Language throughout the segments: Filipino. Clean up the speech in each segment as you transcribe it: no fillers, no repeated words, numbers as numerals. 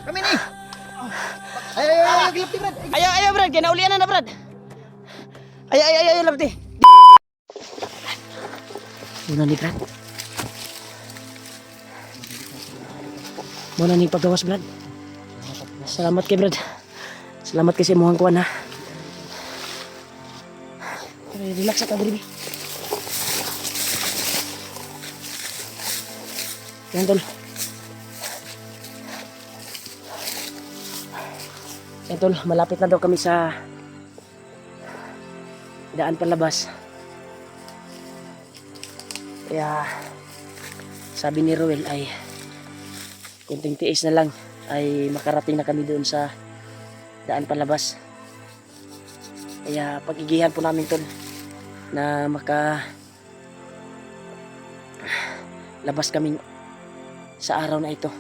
Kami ni. Ay, gilapti Brad. Ayaw Brad, kinaulian na Brad. Ay lapti. Muna ni Brad. Muna ni paggawas Brad. Salamat kay Brad. Salamat kasi muhang kuan ha. Relax ka Brad. Yan tol. Yan tol, malapit na daw kami sa daan palabas. Kaya sabi ni Ruel ay kunting tiis na lang ay makarating na kami doon sa daan palabas. Kaya pagigihan po namin tol na labas kami sa araw na ito.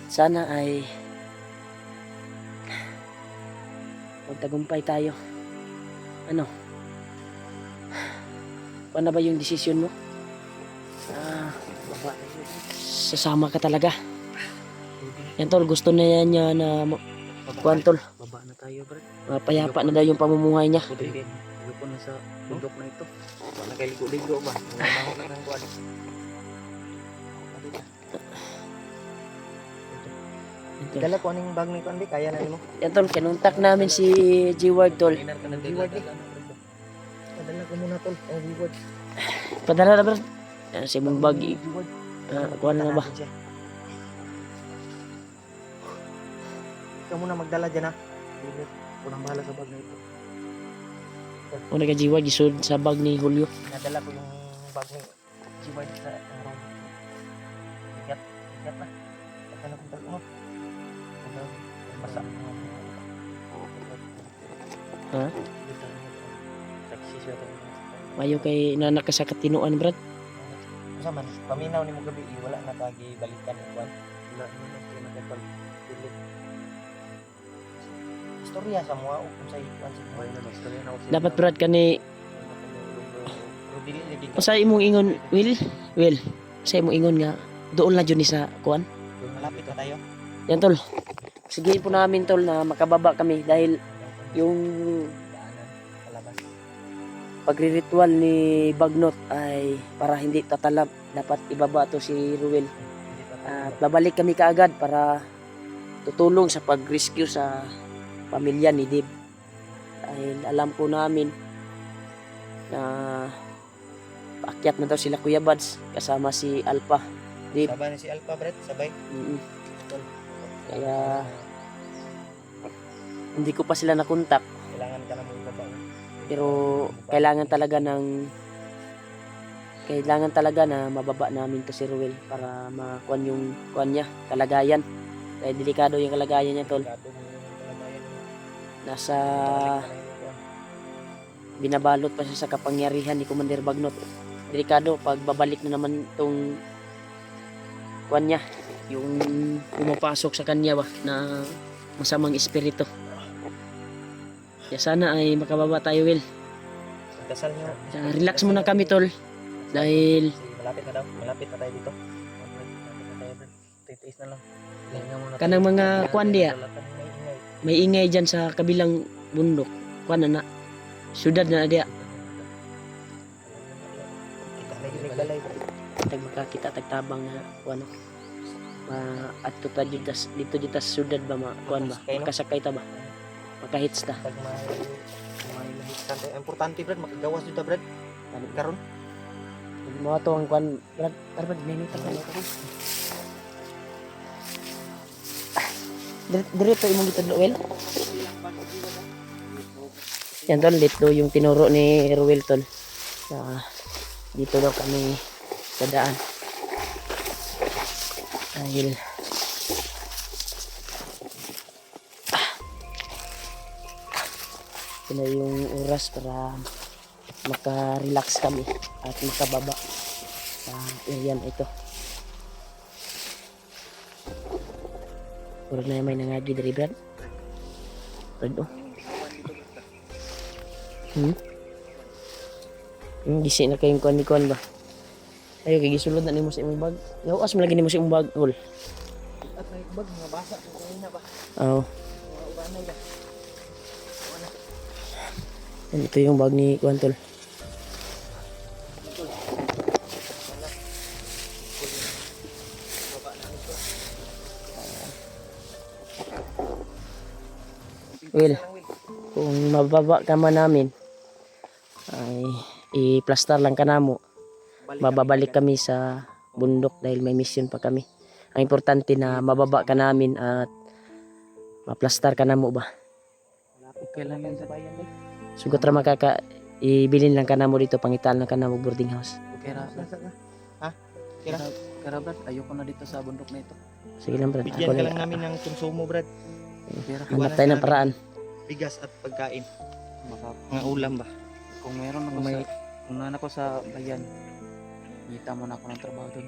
Sana ay magtagumpay tayo. Ano? Paano ba yung desisyon mo? Sasama ka talaga. Yan tol, gusto na yan niya na kuwan tol. Baba na tayo, Brad. Payapa na daw yung pamumuhay niya. Ayoko na sa bundok na ito. Wala kay ligo-ligo ba? Nangangaw na ng kuwan. Dala ko aning bag ni kuwan, kaya na nimo. Yan tol, kinuntak namin si G-Ward tol. G-Ward ni. Padala ko muna tol, ang G-Ward. Padala na Brad. Yan si mong bag. G-Ward. Kuwan na ba? Ikaw muna magdala dyan ha. Unang bahala sa bag na ito. Una ka G-Ward, gisud sa bag ni Julio. Nadala ko yung bag ni G-Ward sa araw. Bigat na. Baka na kung mo. Basa. Ha? Saksi siya tayo. Mayo kay nanak ka sa katinuan Brad. Masa man, paminaw ni mo gabi, wala na kagi balikan ng kuwan. Wala na pinakapal. Istorya sa mga kung sa ikuan sa kuwan na istorya na. Dapat Brad kani sa imong ingon Will. Sa imong ingon nga doon na jud ni sa kuan. Malapit na tayo. Yan tol. Sige po namin tol na makababa kami dahil yung Daanan, palabas. pagriritual ni Bagnot ay para hindi tatalab. Dapat ibaba to si Ruel. At babalik kami kaagad para tutulong sa pag-rescue sa pamilya ni Dib. Dahil alam po namin na paakyat na daw sila Kuya Bads kasama si Alpha. Dib. Sabay na si Alpha, Brett, sabay. Kaya hindi ko pa sila nakontak. Kailangan ka na mo ibaba. Pero kailangan talaga na mababa namin to si Ruel para makuan yung kuan niya, kalagayan. Dahil delikado yung kalagayan niya tol. Nasa binabalot pa siya sa kapangyarihan ni Commander Bagnot. Delikado pag babalik na naman tong kuan niya, yung pumapasok sa kanya ba na masamang espiritu. Kaya sana ay makababa tayo Will. Dasal niyo. Relax muna kami tol. Dahil Malapit na tayo dito. Malapit na tayo, Brett. Titiis na lang. Hinga muna tayo. kanang mga kuan diya, Wala ka nang maingay. may ingay dyan sa kabilang bundok. Kuan na syudad na diya. Kita na yung nagbalay. Tag makakita tagtabang nga kuan adto ta dito sa syudad ba kuan ba makasakay ta ba makahits ta. Pag may lahitan tayo. Importante, Brett, makagawas dito, Brett. Karon. Mo to ang kuan Brad minute ka na ko. Diretso imong gitudlo Will. Yan tol, dito yung tinuro ni Ruel tol. Dito daw kami sa daan. Dahil ito na yung oras para maka-relax kami at makababa sa area na ito. Puro na may nangagi dari Brad. Brad oh. Gisi na kayong kuan ba? Ayo kay gisulod na nimo sa imong bag. Yawas mo lagi nimo sa imong bag, hol. At may bag, mga basa. Kung na ba? Oo. Mga ubanay ba? Ito yung bag ni Kuan tol. Will, kung mababa ka man namin, ay i-plaster lang ka namo. Mababalik kami sa bundok dahil may mission pa kami. Ang importante na mababa ka namin at maplastar ka namo ba. Okay lang yan sa bayan ba? Sugot ra makaka ibilin lang ka namo dito, pangitaan lang ka namo boarding house. Okay ra. Ha? Kira? Kira Brad, ayoko na dito sa bundok na ito. Sige lang brad. Bigyan ka lang namin ng konsumo, Brad. Hanap tayo ng paraan. Bigas at pagkain. Maka, Mga ulam ba? kung meron ako May- kung nana ko sa bayan, kita mo na ako ng trabaho doon.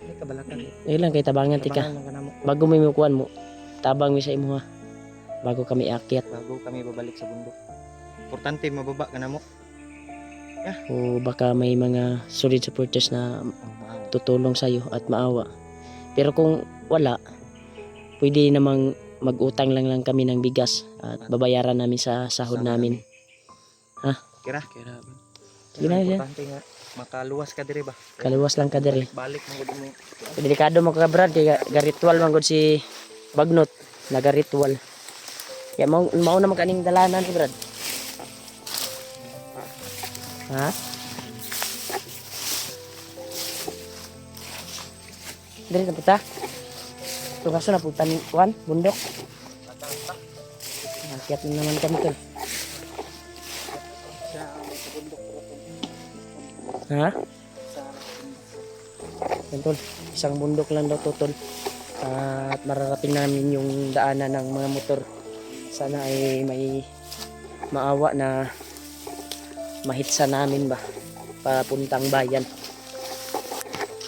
May kabalakan. Ayun lang kay tabangan tika. Tabangan lang ka na mo. Bago mo imukuan mo, tabang mi sa imo ha. Bago kami akyat Bago kami babalik sa bundok. Importante, mababa ka na mo. o baka may mga solid supporters na Wow. tutulong sa iyo at maawa. Pero kung wala, pwede namang mag-utang lang kami ng bigas at babayaran namin sa sahod namin. Kira? Kira Brad. Sige na yan. Importante nga. Makaluwas ka dire ba? Kaluwas lang ka diri. Balik mo mo. Delikado mo ka brad kay garitual man gud si Bagnot, nagaritual. Ya mao naman kaning dalanan si brad. Ha? Diri na puta. Ito kaso na puta ni Juan, bundok. Akyat na naman kami tol. Ha? Yan tol, isang bundok lang daw to tol. At mararating namin yung daanan ng mga motor. Sana ay may maawa na mahitsa namin ba papuntang bayan.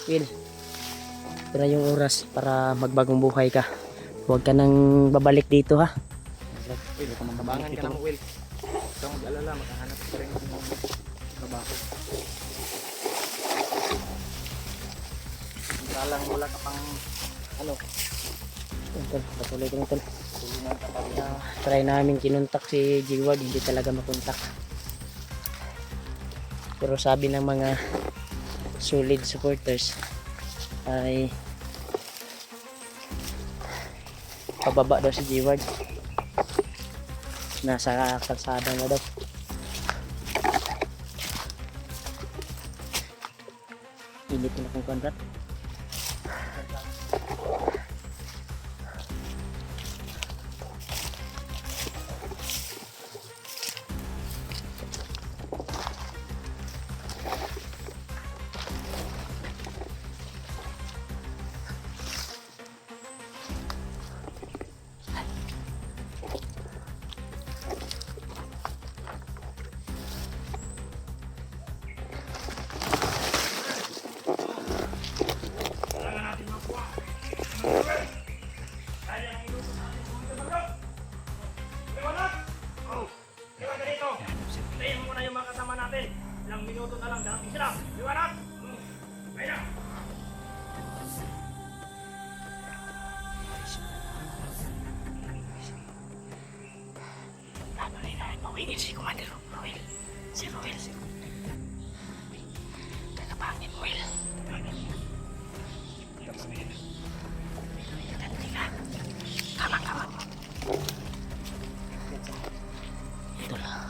Will, ito na yung oras para magbagong buhay ka. Huwag ka nang babalik dito ha. Tabangan ka na mo, Will. Ikaw mag-alala, makahanap ka rin ng trabaho. Salang wala ka pang ano, Yan, tol, patuloy ko na tol. tulungan ka pa. Try namin kinuntak si Jiwag, hindi talaga makontak. Pero sabi ng mga solid supporters ay pababa daw si Jiwag. Nasa kalsada na daw. Init na kung kontrat. Mawingin si Commander Roel. Si Roel. Kalabangin, Roel. Kamang. Ito lang.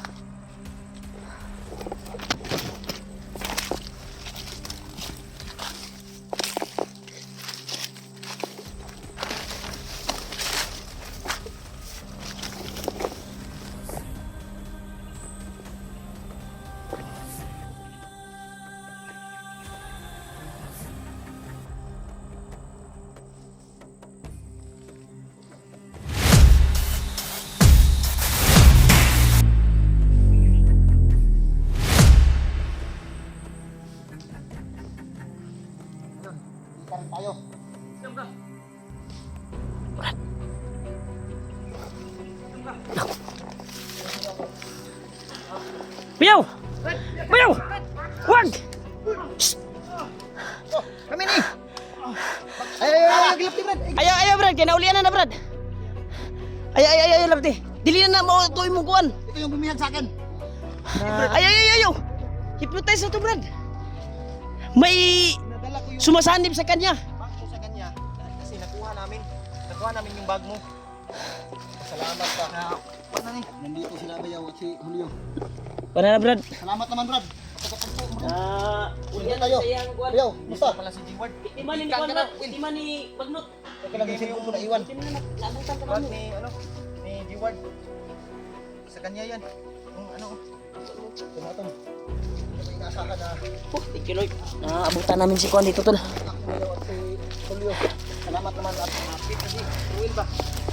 Biyaw! Biyaw! Wag! Shh! Kami ni. Ay, gilap ni Brad. Ayaw, Brad. Kaya naulian na, Brad. Ayaw, Brad. Dili na mo tuloy mo kuan. Ito yung bumihag sa akin. Ayaw. Hypnotize na to, Brad. May Nadala ko yung sumasanib sa kanya. bag mo sa kanya kasi nakuha namin yung bag mo. Salamat ka. Paano ni? Nandito sila Bayaw at si Julio. Para na, Brad. Salamat naman Brad. Pagkatagpo mo. Ulian tayo. sa iyang kuan. Bayaw, musta? Pala si Jeward. Biktima ni kuan, Brad. Biktima ni Bagnot. Okay lang yung cellphone ko na iwan. Nabutan ka Bag mo. ni Jeward. Sa kanya yan. Yung ano. Tumatong. Hindi ko inaasahan na Thank you, Lord. Naabutan namin si kuan dito, tol. ako Bayaw at si Julio. Salamat naman at Kapit na si Ruel ba?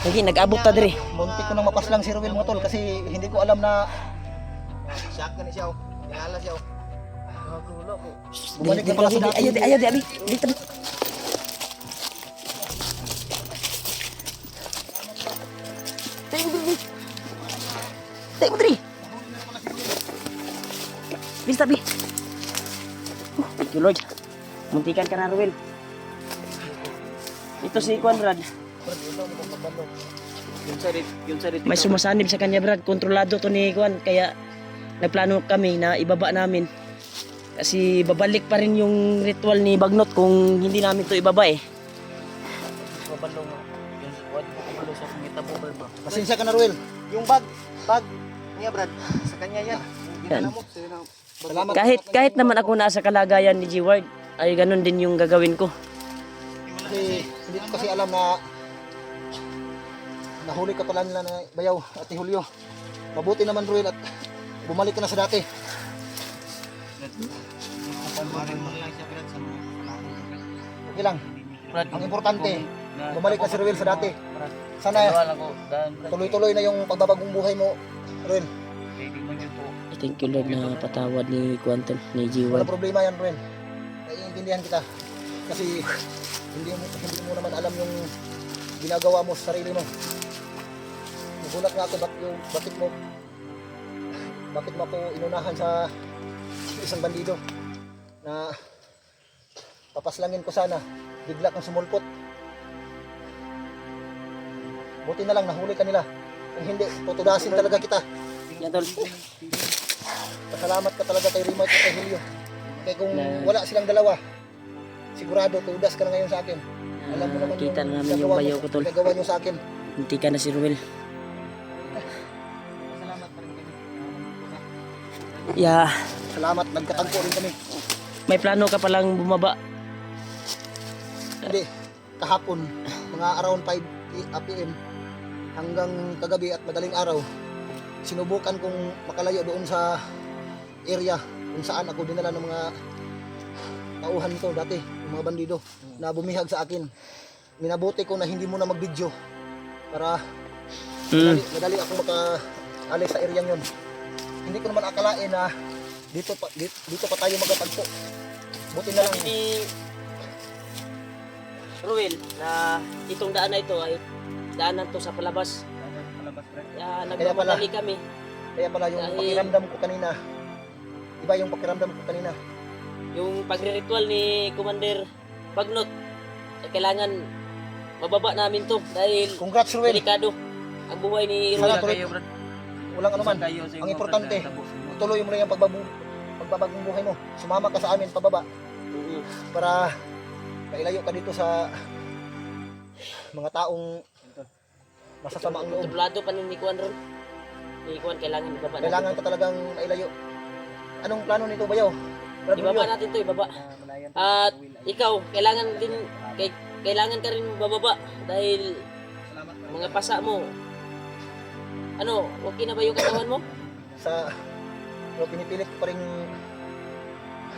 Lagi, nag-abot ta dire. muntik ko nang mapaslang si Ruel mo tol kasi hindi ko alam na Shock ka ni siya. Tingala siya. nakagulo ko. Dili, Bumalik na pala sa dati. Ayaw, Abi. Dito. Tayo mo diri. Bis, Abi. Thank you, Lord. Muntikan ka na, Ruel. Ito si Kuan, Brad. Yung sa rit. May sumasanib sa kanya, Brad. Kontrolado to ni Kuan. Kaya nagplano kami na ibaba namin. Kasi babalik pa rin yung ritual ni Bagnot kung hindi namin to ibaba eh. Babalo nga. Yung wad ko kabalo sa kumita po ba? Pasensya ka na Ruel. Yung bag niya Brad. Sa kanya yan. Ginala mo. Salamat. Kahit naman ako nasa kalagayan ni G-Ward, ay ganun din yung gagawin ko. Kasi hindi ko kasi alam na nahuli ka pala nila na Bayaw at ni Julio. Mabuti naman Ruel at bumalik ka na sa dati. Okay lang. Brad, Ang importante, bumalik na si Ruel sa dati. Brad, Sana dalawa lang ko. Dahil Brad, tuloy-tuloy na yung pagbabagong buhay mo, Ruel. baby mo yun po. Thank you Lord na patawad ni Quantum, ni Wala G-Ward. problema yan, Ruel. Naiintindihan kita. Kasi hindi mo naman alam yung ginagawa mo sa sarili mo. Nagulat nga ako bakit mo ako inunahan sa isang bandido na papaslangin ko sana, bigla kang sumulpot. Buti na lang nahuli ka nila. Kung hindi, tutudasin talaga kita. Yan tol. Pasalamat ka talaga kay Rimart at kay Julio. Kaya kung Na- wala silang dalawa, sigurado tudas ka na ngayon sa akin. Alam mo naman Kita na namin yung ginagawa bayaw mo- ko tol. ginagawa nyo sa akin. Hindi ka na si Ruel. Salamat pa rin kami. Yeah, Salamat, nagkatagpo rin kami. may plano ka palang bumaba. Hindi, kahapon, mga around 5 PM hanggang kagabi at madaling araw, sinubukan kong makalayo doon sa area kung saan ako dinala ng mga tauhan nito dati, yung mga bandido na bumihag sa akin. Minabuti ko na hindi mo na mag-video para madali ako makaalis sa area yon. Hindi ko naman akalain na dito pa tayo magkatagpo. Buti na lang. Ni Ruel na itong daan na ito ay daanan to sa palabas. Palabas Brad. Kaya Kaya pala. nagmamadali kami. Kaya pala yung Dahil- pakiramdam ko kanina. Iba yung pakiramdam ko kanina. Yung pagre-ritual ni Commander Bagnot, kailangan mababa namin to dahil Congrats Ruel. delikado ang buhay ni Sana Ruel. tuloy. Kayo, Brad. Walang anuman. Kayo sa Ang inyo, importante, Brad, tapos mo. tuloy mo na yung pagbabagong buhay mo. Sumama ka sa amin pababa para mailayo ka dito sa mga taong masasama ang loob. Kontrolado pa ni Kuan ron. Ni Kuan kailangan ibaba natin. Kailangan ka talagang mailayo. Anong plano nito Bayaw? Brad Ibaba Julio? natin to, ibaba. Malayan. At ikaw, kailangan din kailangan ka rin bababa dahil Salamat pa rin. mga pasa mo. Ano, okay na ba yung katawan mo? Pero pinipilit ko pa rin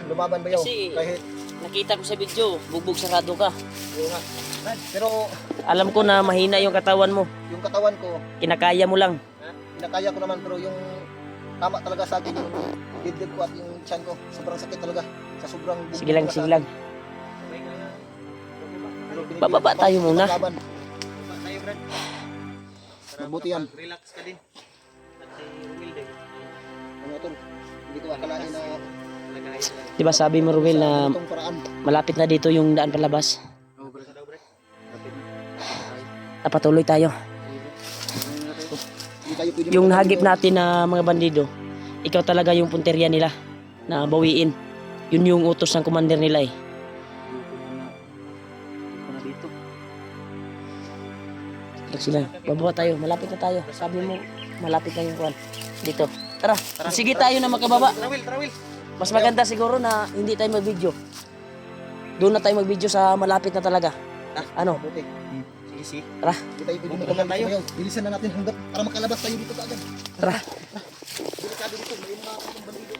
lumaban Bayaw. Kasi- Kahit Nakita ko sa video, bugbog sarado ka. yun nga. Pero Alam ko na mahina yung katawan mo. yung katawan ko, Kinakaya mo lang. kinakaya ko naman pero yung tama talaga sa akin yung dibdib ko at yung tiyan ko sobrang sakit talaga sa sobrang bugbog Sige lang, na sa sige akin. lang. Pero pinipilit Bababa ko pa tayo muna. maglaban. Baba tayo Brad. Para Mabuti yan. makapag-relax ka din. At si Ruel din. Ano tol, hindi ko akalain na Di ba sabi mo Ruel na Sa ganitong paraan. malapit na dito yung daan palabas? Oh, bro. Rapid na. Napatuloy tayo. Hindi tayo pwede Yung magkalayo. hagip natin na mga bandido, ikaw talaga yung punteriya nila na bawiin. Yun yung utos ng commander nila eh. Dito na dito. Relax lang. Bababa tayo. Malapit na tayo. Sabi mo, malapit na yung kuwan. Dito. Tara. Sige tayo na makababa. Trawil. Mas maganda siguro na hindi tayo mag-video. Doon na tayo mag-video sa malapit na talaga. Ano? Buti. Sige. Hindi tayo pwede magkalayo. Bilisan na natin hanggang para makalabas tayo dito kaagad. Tara. Delikado dito. May mga bandido.